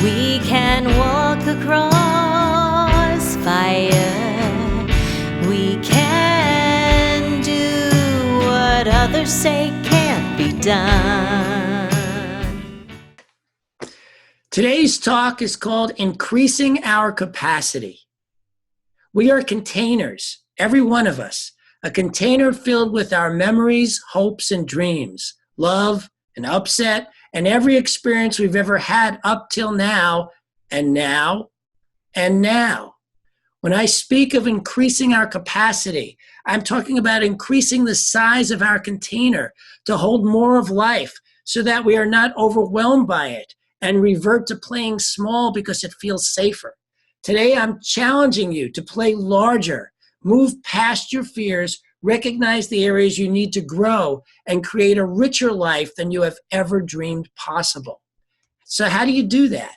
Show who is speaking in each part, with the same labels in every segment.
Speaker 1: We can walk across fire. We can do what others say can't be done.
Speaker 2: Today's talk is called Increasing Our Capacity. We are containers, every one of us, a container filled with our memories, hopes, and dreams, love and upset, and every experience we've ever had up till now, and now, and now. When I speak of increasing our capacity, I'm talking about increasing the size of our container to hold more of life so that we are not overwhelmed by it and revert to playing small because it feels safer. Today, I'm challenging you to play larger, move past your fears, recognize the areas you need to grow, and create a richer life than you have ever dreamed possible. So how do you do that?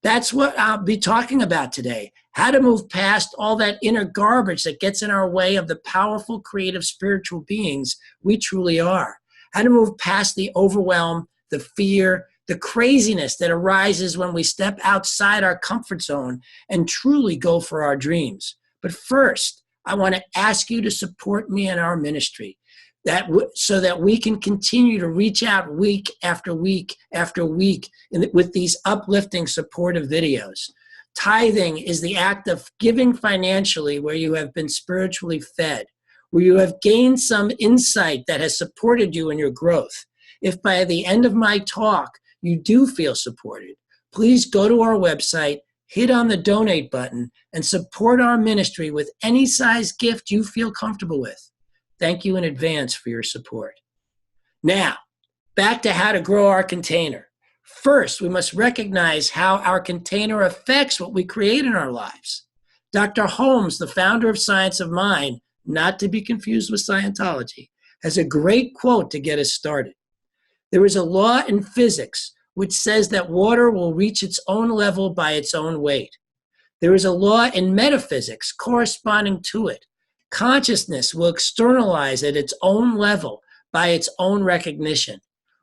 Speaker 2: That's what I'll be talking about today. How to move past all that inner garbage that gets in our way of the powerful, creative, spiritual beings we truly are. How to move past the overwhelm, the fear, the craziness that arises when we step outside our comfort zone and truly go for our dreams. But first, I want to ask you to support me in our ministry so that we can continue to reach out week after week after week with these uplifting, supportive videos. Tithing is the act of giving financially where you have been spiritually fed, where you have gained some insight that has supported you in your growth. If by the end of my talk you do feel supported, please go to our website, hit on the donate button, and support our ministry with any size gift you feel comfortable with. Thank you in advance for your support. Now, back to how to grow our container. First, we must recognize how our container affects what we create in our lives. Dr. Holmes, the founder of Science of Mind, not to be confused with Scientology, has a great quote to get us started. There is a law in physics which says that water will reach its own level by its own weight. There is a law in metaphysics corresponding to it. Consciousness will externalize at its own level by its own recognition.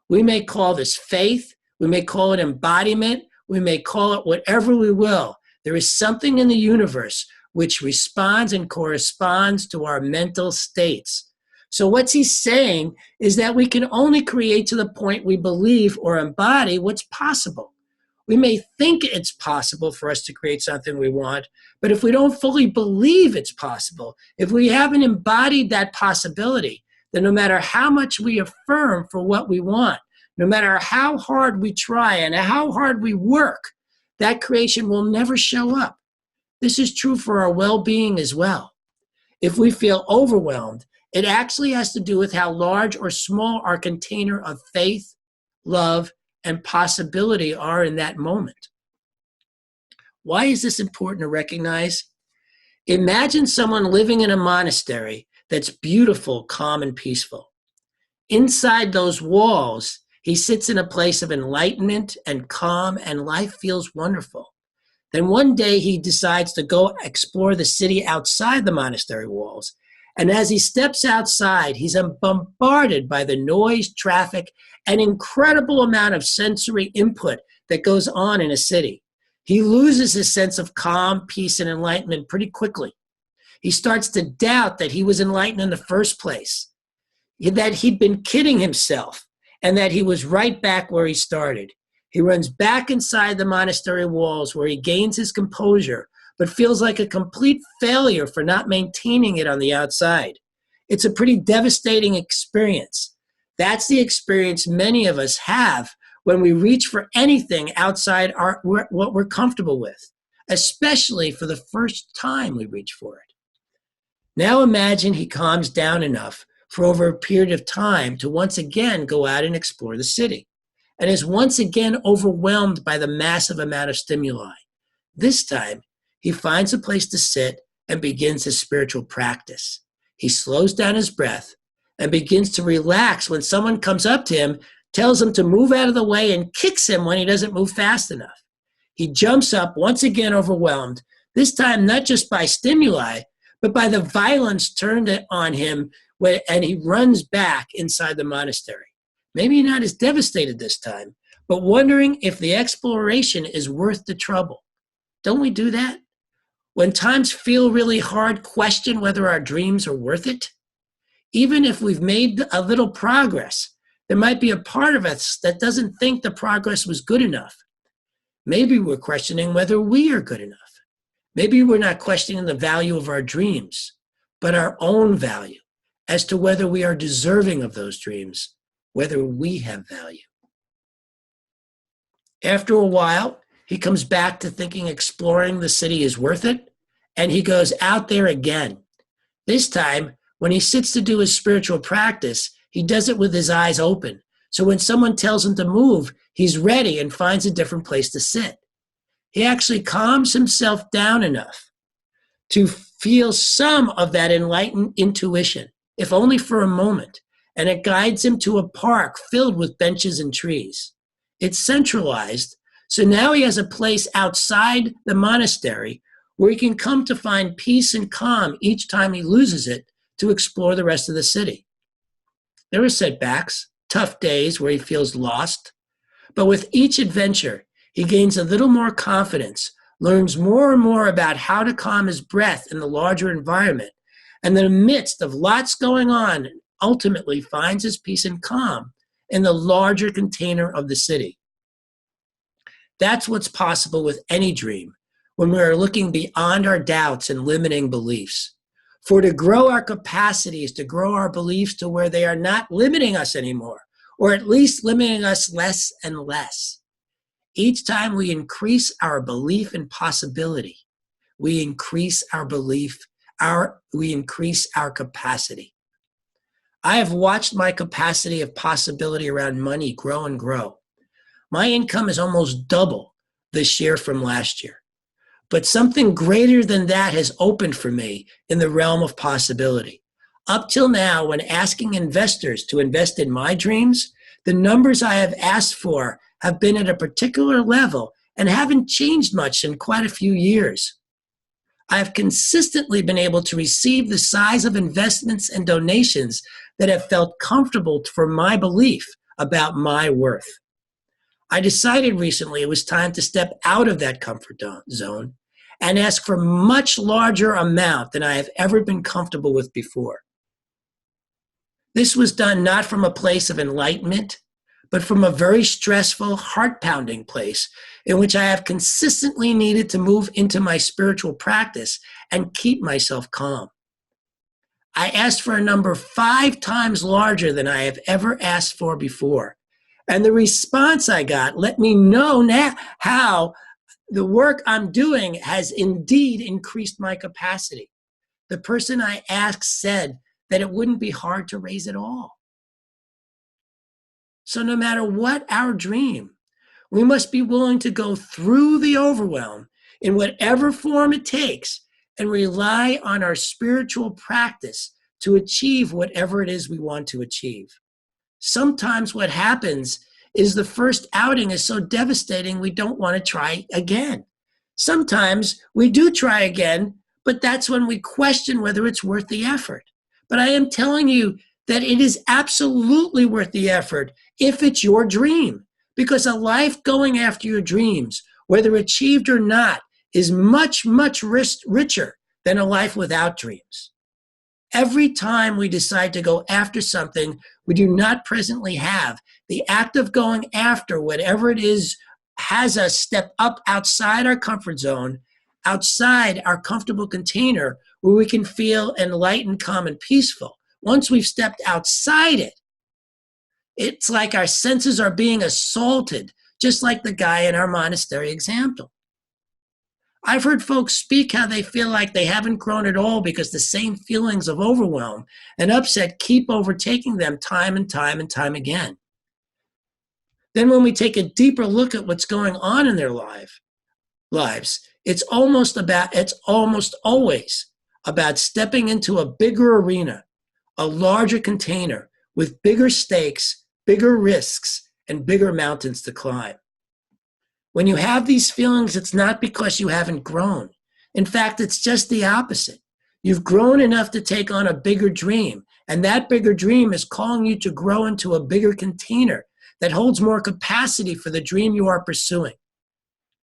Speaker 2: We may call this faith, we may call it embodiment, we may call it whatever we will. There is something in the universe which responds and corresponds to our mental states. So what he's saying is that we can only create to the point we believe or embody what's possible. We may think it's possible for us to create something we want, but if we don't fully believe it's possible, if we haven't embodied that possibility, then no matter how much we affirm for what we want, no matter how hard we try and how hard we work, that creation will never show up. This is true for our well-being as well. If we feel overwhelmed, it actually has to do with how large or small our container of faith, love, and possibility are in that moment. Why is this important to recognize? Imagine someone living in a monastery that's beautiful, calm, and peaceful. Inside those walls, he sits in a place of enlightenment and calm, and life feels wonderful. Then one day he decides to go explore the city outside the monastery walls. And as he steps outside, he's bombarded by the noise, traffic, and incredible amount of sensory input that goes on in a city. He loses his sense of calm, peace, and enlightenment pretty quickly. He starts to doubt that he was enlightened in the first place, that he'd been kidding himself, and that he was right back where he started. He runs back inside the monastery walls where he gains his composure, but feels like a complete failure for not maintaining it on the outside. It's a pretty devastating experience. That's the experience many of us have when we reach for anything outside what we're comfortable with, especially for the first time we reach for it. Now imagine he calms down enough for over a period of time to once again go out and explore the city, and is once again overwhelmed by the massive amount of stimuli. This time, he finds a place to sit and begins his spiritual practice. He slows down his breath and begins to relax when someone comes up to him, tells him to move out of the way, and kicks him when he doesn't move fast enough. He jumps up, once again overwhelmed, this time not just by stimuli, but by the violence turned on him, and he runs back inside the monastery. Maybe not as devastated this time, but wondering if the exploration is worth the trouble. Don't we do that? When times feel really hard, question whether our dreams are worth it. Even if we've made a little progress, there might be a part of us that doesn't think the progress was good enough. Maybe we're questioning whether we are good enough. Maybe we're not questioning the value of our dreams, but our own value as to whether we are deserving of those dreams, whether we have value. After a while, he comes back to thinking exploring the city is worth it, and he goes out there again. This time, when he sits to do his spiritual practice, he does it with his eyes open. So when someone tells him to move, he's ready and finds a different place to sit. He actually calms himself down enough to feel some of that enlightened intuition, if only for a moment, and it guides him to a park filled with benches and trees. It's centralized, so now he has a place outside the monastery where he can come to find peace and calm each time he loses it to explore the rest of the city. There are setbacks, tough days where he feels lost, but with each adventure, he gains a little more confidence, learns more and more about how to calm his breath in the larger environment, and in the midst of lots going on, ultimately finds his peace and calm in the larger container of the city. That's what's possible with any dream when we are looking beyond our doubts and limiting beliefs. For to grow our capacity is to grow our beliefs to where they are not limiting us anymore, or at least limiting us less and less. Each time we increase our belief in possibility, we increase our capacity. I have watched my capacity of possibility around money grow and grow. My income is almost double this year from last year. But something greater than that has opened for me in the realm of possibility. Up till now, when asking investors to invest in my dreams, the numbers I have asked for have been at a particular level and haven't changed much in quite a few years. I have consistently been able to receive the size of investments and donations that have felt comfortable for my belief about my worth. I decided recently it was time to step out of that comfort zone and ask for a much larger amount than I have ever been comfortable with before. This was done not from a place of enlightenment, but from a very stressful, heart-pounding place in which I have consistently needed to move into my spiritual practice and keep myself calm. I asked for a number 5 times larger than I have ever asked for before. And the response I got let me know now how the work I'm doing has indeed increased my capacity. The person I asked said that it wouldn't be hard to raise it all. So no matter what our dream, we must be willing to go through the overwhelm in whatever form it takes and rely on our spiritual practice to achieve whatever it is we want to achieve. Sometimes what happens is the first outing is so devastating we don't want to try again. Sometimes we do try again, but that's when we question whether it's worth the effort. But I am telling you that it is absolutely worth the effort if it's your dream, because a life going after your dreams, whether achieved or not, is much, much richer than a life without dreams. Every time we decide to go after something we do not presently have, the act of going after whatever it is has us step up outside our comfort zone, outside our comfortable container where we can feel enlightened, calm, and peaceful. Once we've stepped outside it, it's like our senses are being assaulted, just like the guy in our monastery example. I've heard folks speak how they feel like they haven't grown at all because the same feelings of overwhelm and upset keep overtaking them time and time and time again. Then when we take a deeper look at what's going on in their lives, it's almost always about stepping into a bigger arena, a larger container with bigger stakes, bigger risks, and bigger mountains to climb. When you have these feelings, it's not because you haven't grown. In fact, it's just the opposite. You've grown enough to take on a bigger dream, and that bigger dream is calling you to grow into a bigger container that holds more capacity for the dream you are pursuing.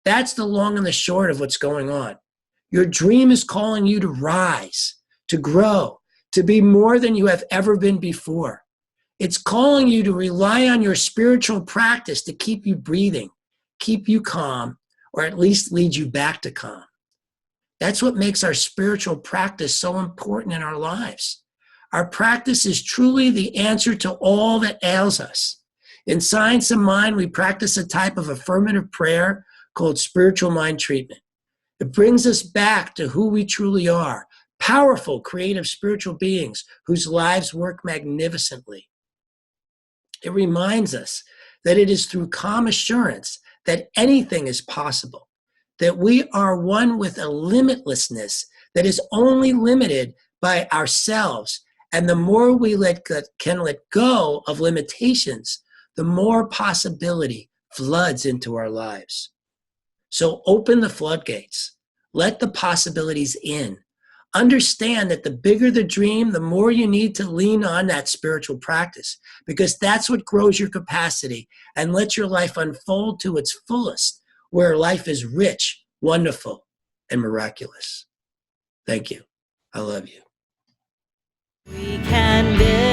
Speaker 2: That's the long and the short of what's going on. Your dream is calling you to rise, to grow, to be more than you have ever been before. It's calling you to rely on your spiritual practice to keep you breathing, keep you calm, or at least lead you back to calm. That's what makes our spiritual practice so important in our lives. Our practice is truly the answer to all that ails us. In Science of Mind, we practice a type of affirmative prayer called spiritual mind treatment. It brings us back to who we truly are, powerful, creative spiritual beings whose lives work magnificently. It reminds us that it is through calm assurance that anything is possible, that we are one with a limitlessness that is only limited by ourselves. And the more we can let go of limitations, the more possibility floods into our lives. So open the floodgates. Let the possibilities in. Understand that the bigger the dream, the more you need to lean on that spiritual practice, because that's what grows your capacity and lets your life unfold to its fullest, where life is rich, wonderful, and miraculous. Thank you. I love you.
Speaker 1: We can build